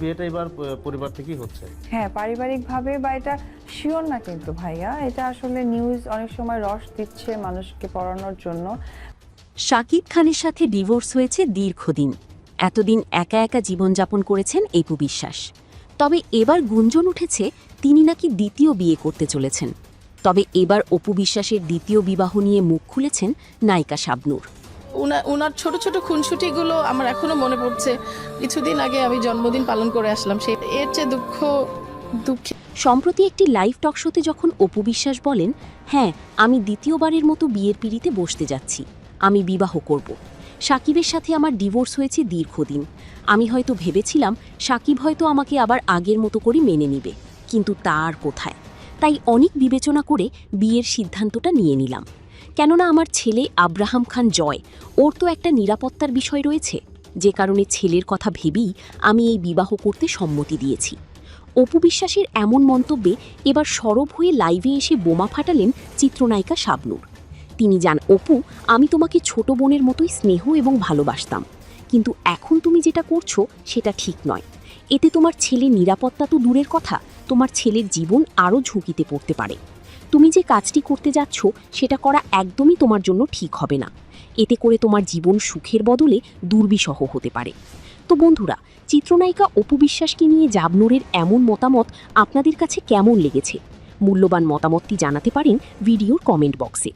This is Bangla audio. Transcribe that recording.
বিয়েটা এবার পরিবার থেকেই হচ্ছে? হ্যাঁ, পারিবারিকভাবে বা এটা শিওর না কিন্তু ভাইয়া, এটা আসলে নিউজ অনেক সময় রস দিচ্ছে মানুষকে পড়ানোর জন্য। শাকিব খানের সাথে ডিভোর্স হয়েছে দীর্ঘদিন। এতদিন একা একা জীবনযাপন করেছেন অপু বিশ্বাস। তবে এবার গুঞ্জন উঠেছে তিনি নাকি দ্বিতীয় বিয়ে করতে চলেছেন। তবে এবার অপু বিশ্বাসের দ্বিতীয় বিবাহ নিয়ে মুখ খুলেছেন নায়িকা শাবনূর। ওনার ছোট ছোট খুনসুটিগুলো আমার এখনো মনে পড়ছে। কিছুদিন আগে আমি জন্মদিন পালন করে আসলাম, সে এর চেয়ে দুঃখে। সম্প্রতি একটি লাইভ টক শোতে যখন অপু বিশ্বাস বলেন, হ্যাঁ আমি দ্বিতীয়বারের মতো বিয়ের পিঁড়িতে বসতে যাচ্ছি, আমি বিবাহ করব। শাকিবের সাথে আমার ডিভোর্স হয়েছে দীর্ঘদিন। আমি হয়তো ভেবেছিলাম শাকিব হয়তো আমাকে আবার আগের মতো করে মেনে নিবে, কিন্তু তা আর কোথায়। তাই অনেক বিবেচনা করে বিয়ের সিদ্ধান্তটা নিয়ে নিলাম। কেননা আমার ছেলে আব্রাহাম খান জয়, ওর তো একটা নিরাপত্তার বিষয় রয়েছে, যে কারণে ছেলের কথা ভেবেই আমি এই বিবাহ করতে সম্মতি দিয়েছি। অপু বিশ্বাসের এমন মন্তব্যে এবার সরব হয়ে লাইভে এসে বোমা ফাটালেন চিত্রনায়িকা শাবনূর। তিনি জান, অপু আমি তোমাকে ছোট বোনের মতোই স্নেহ এবং ভালোবাসতাম, কিন্তু এখন তুমি যেটা করছো সেটা ঠিক নয়। এতে তোমার ছেলের নিরাপত্তা তো দূরের কথা, তোমার ছেলের জীবন আরও ঝুঁকিতে পড়তে পারে। তুমি যে কাজটি করতে যাচ্ছ সেটা করা একদমই তোমার জন্য ঠিক হবে না। এতে করে তোমার জীবন সুখের বদলে দুর্বিষহ হতে পারে। তো বন্ধুরা, চিত্রনায়িকা অপু বিশ্বাসকে নিয়ে শাবনূরের এমন মতামত আপনাদের কাছে কেমন লেগেছে? মূল্যবান মতামতটি জানাতে পারেন ভিডিওর কমেন্ট বক্সে।